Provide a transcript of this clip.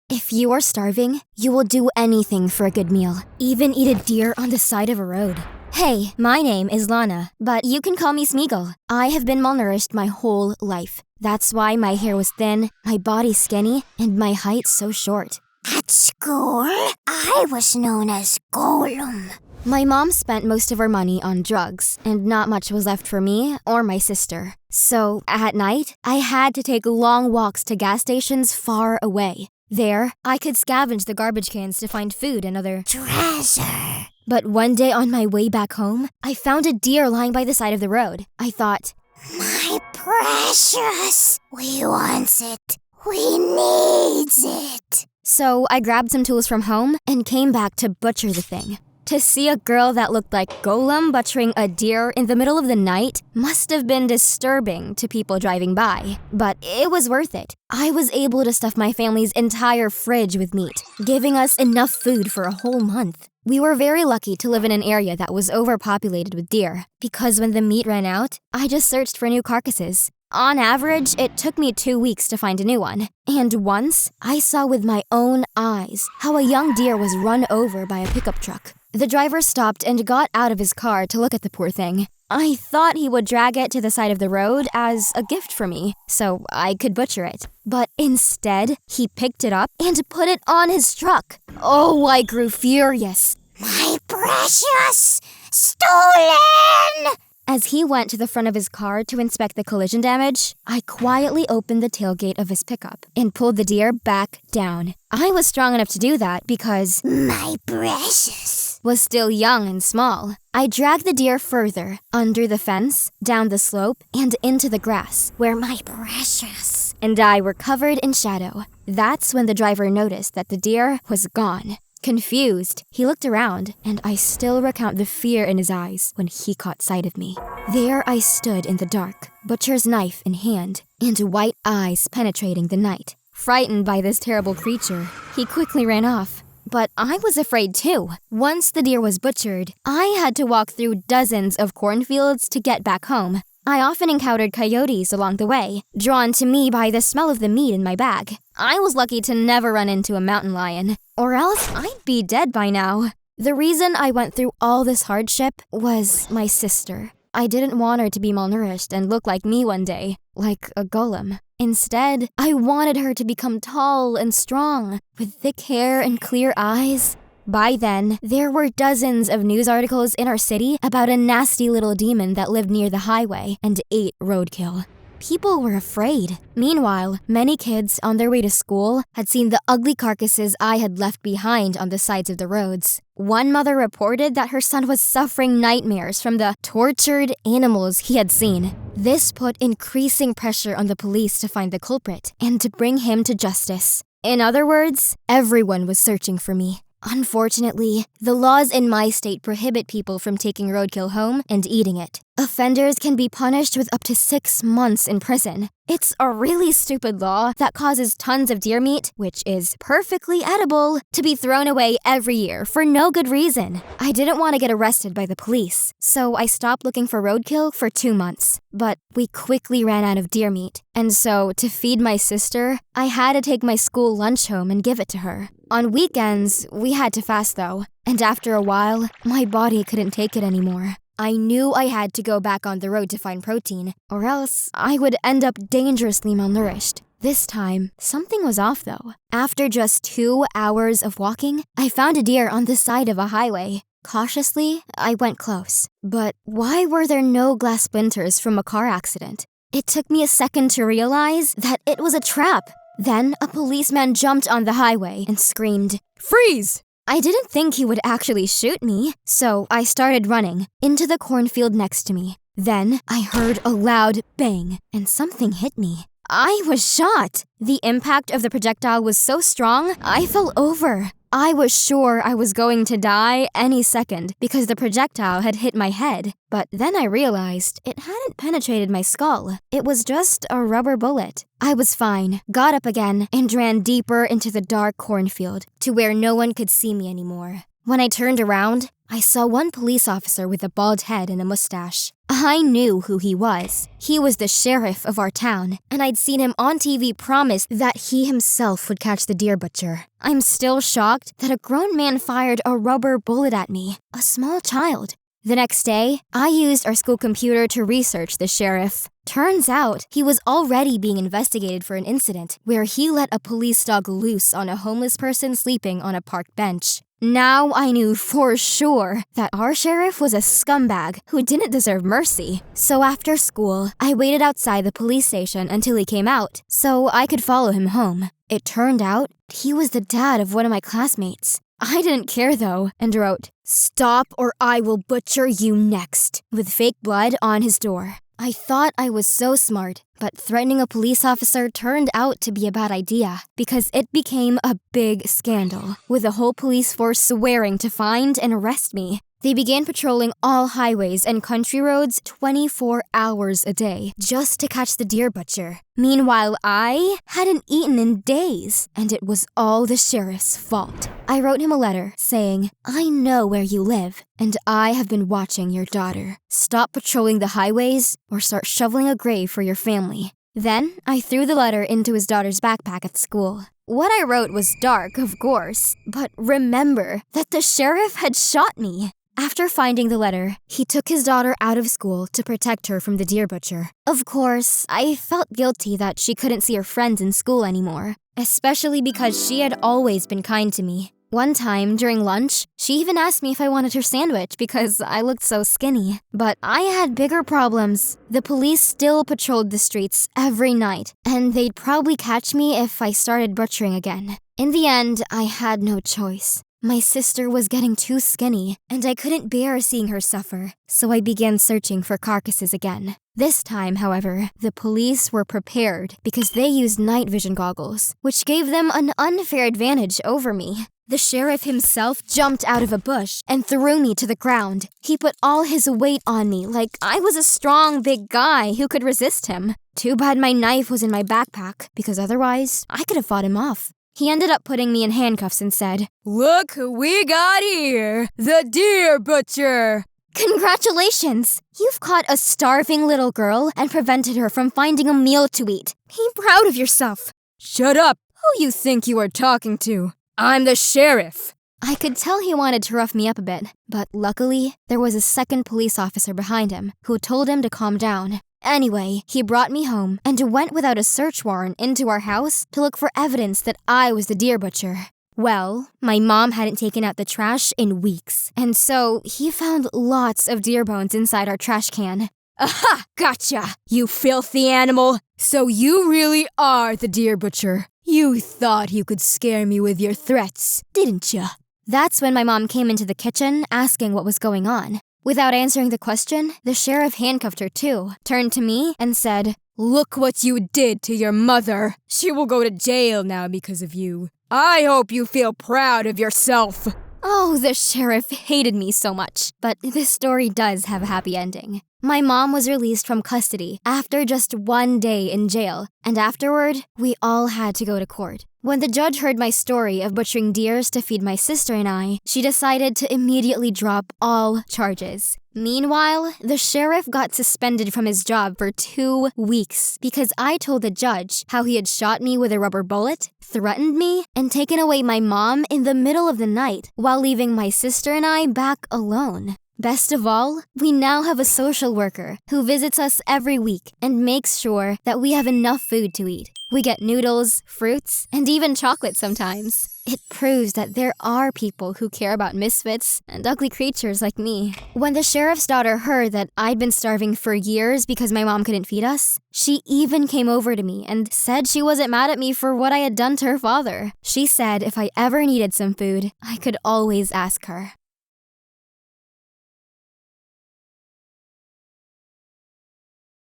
If you are starving, you will do anything for a good meal, even eat a deer on the side of a road. Hey, my name is Lana, but you can call me Smeagol. I have been malnourished my whole life. That's why my hair was thin, my body skinny, and my height so short. At school, I was known as Gollum. My mom spent most of her money on drugs, and not much was left for me or my sister. So, at night, I had to take long walks to gas stations far away. There, I could scavenge the garbage cans to find food and other treasure. But one day on my way back home, I found a deer lying by the side of the road. I thought, my precious, we wants it. We needs it. So I grabbed some tools from home and came back to butcher the thing. To see a girl that looked like Gollum butchering a deer in the middle of the night must have been disturbing to people driving by. But it was worth it. I was able to stuff my family's entire fridge with meat, giving us enough food for a whole month. We were very lucky to live in an area that was overpopulated with deer, because when the meat ran out, I just searched for new carcasses. On average, it took me 2 weeks to find a new one. And once, I saw with my own eyes how a young deer was run over by a pickup truck. The driver stopped and got out of his car to look at the poor thing. I thought he would drag it to the side of the road as a gift for me, so I could butcher it. But instead, he picked it up and put it on his truck. Oh, I grew furious. My precious! Stolen! As he went to the front of his car to inspect the collision damage, I quietly opened the tailgate of his pickup and pulled the deer back down. I was strong enough to do that because my precious was still young and small. I dragged the deer further, under the fence, down the slope, and into the grass, where my precious and I were covered in shadow. That's when the driver noticed that the deer was gone. Confused, he looked around, and I still recount the fear in his eyes when he caught sight of me. There I stood in the dark, butcher's knife in hand, and white eyes penetrating the night. Frightened by this terrible creature, he quickly ran off. But I was afraid too. Once the deer was butchered, I had to walk through dozens of cornfields to get back home. I often encountered coyotes along the way, drawn to me by the smell of the meat in my bag. I was lucky to never run into a mountain lion, or else I'd be dead by now. The reason I went through all this hardship was my sister. I didn't want her to be malnourished and look like me one day, like a Gollum. Instead, I wanted her to become tall and strong, with thick hair and clear eyes. By then, there were dozens of news articles in our city about a nasty little demon that lived near the highway and ate roadkill. People were afraid. Meanwhile, many kids on their way to school had seen the ugly carcasses I had left behind on the sides of the roads. One mother reported that her son was suffering nightmares from the tortured animals he had seen. This put increasing pressure on the police to find the culprit and to bring him to justice. In other words, everyone was searching for me. Unfortunately, the laws in my state prohibit people from taking roadkill home and eating it. Offenders can be punished with up to 6 months in prison. It's a really stupid law that causes tons of deer meat, which is perfectly edible, to be thrown away every year for no good reason. I didn't want to get arrested by the police, so I stopped looking for roadkill for 2 months. But we quickly ran out of deer meat, and so to feed my sister, I had to take my school lunch home and give it to her. On weekends, we had to fast though, and after a while, my body couldn't take it anymore. I knew I had to go back on the road to find protein, or else I would end up dangerously malnourished. This time, something was off though. After just 2 hours of walking, I found a deer on the side of a highway. Cautiously, I went close. But why were there no glass splinters from a car accident? It took me a second to realize that it was a trap. Then a policeman jumped on the highway and screamed, "Freeze!" I didn't think he would actually shoot me, so I started running into the cornfield next to me. Then I heard a loud bang, and something hit me. I was shot. The impact of the projectile was so strong, I fell over. I was sure I was going to die any second because the projectile had hit my head. But then I realized it hadn't penetrated my skull. It was just a rubber bullet. I was fine, got up again, and ran deeper into the dark cornfield to where no one could see me anymore. When I turned around, I saw one police officer with a bald head and a mustache. I knew who he was. He was the sheriff of our town, and I'd seen him on TV promise that he himself would catch the deer butcher. I'm still shocked that a grown man fired a rubber bullet at me, a small child. The next day, I used our school computer to research the sheriff. Turns out, he was already being investigated for an incident where he let a police dog loose on a homeless person sleeping on a park bench. Now I knew for sure that our sheriff was a scumbag who didn't deserve mercy. So after school, I waited outside the police station until he came out so I could follow him home. It turned out he was the dad of one of my classmates. I didn't care though and wrote, "Stop or I will butcher you next," with fake blood on his door. I thought I was so smart, but threatening a police officer turned out to be a bad idea because it became a big scandal, with the whole police force swearing to find and arrest me. They began patrolling all highways and country roads 24 hours a day just to catch the deer butcher. Meanwhile, I hadn't eaten in days, and it was all the sheriff's fault. I wrote him a letter saying, "I know where you live, and I have been watching your daughter. Stop patrolling the highways or start shoveling a grave for your family." Then, I threw the letter into his daughter's backpack at school. What I wrote was dark, of course, but remember that the sheriff had shot me. After finding the letter, he took his daughter out of school to protect her from the deer butcher. Of course, I felt guilty that she couldn't see her friends in school anymore, especially because she had always been kind to me. One time, during lunch, she even asked me if I wanted her sandwich because I looked so skinny. But I had bigger problems. The police still patrolled the streets every night, and they'd probably catch me if I started butchering again. In the end, I had no choice. My sister was getting too skinny, and I couldn't bear seeing her suffer, so I began searching for carcasses again. This time, however, the police were prepared because they used night vision goggles, which gave them an unfair advantage over me. The sheriff himself jumped out of a bush and threw me to the ground. He put all his weight on me like I was a strong, big guy who could resist him. Too bad my knife was in my backpack, because otherwise, I could have fought him off. He ended up putting me in handcuffs and said, "Look who we got here, the deer butcher." Congratulations! You've caught a starving little girl and prevented her from finding a meal to eat. Be proud of yourself. Shut up! Who you think you are talking to? I'm the sheriff. I could tell he wanted to rough me up a bit, but luckily, there was a second police officer behind him who told him to calm down. Anyway, he brought me home and went without a search warrant into our house to look for evidence that I was the deer butcher. Well, my mom hadn't taken out the trash in weeks, and so he found lots of deer bones inside our trash can. Aha! Gotcha! You filthy animal! So you really are the deer butcher. You thought you could scare me with your threats, didn't ya? That's when my mom came into the kitchen asking what was going on. Without answering the question, the sheriff handcuffed her too, turned to me, and said, "Look what you did to your mother. She will go to jail now because of you. I hope you feel proud of yourself." Oh, the sheriff hated me so much. But this story does have a happy ending. My mom was released from custody after just 1 day in jail, and afterward, we all had to go to court. When the judge heard my story of butchering deers to feed my sister and I, she decided to immediately drop all charges. Meanwhile, the sheriff got suspended from his job for 2 weeks because I told the judge how he had shot me with a rubber bullet, threatened me, and taken away my mom in the middle of the night while leaving my sister and I back alone. Best of all, we now have a social worker who visits us every week and makes sure that we have enough food to eat. We get noodles, fruits, and even chocolate sometimes. It proves that there are people who care about misfits and ugly creatures like me. When the sheriff's daughter heard that I'd been starving for years because my mom couldn't feed us, she even came over to me and said she wasn't mad at me for what I had done to her father. She said if I ever needed some food, I could always ask her.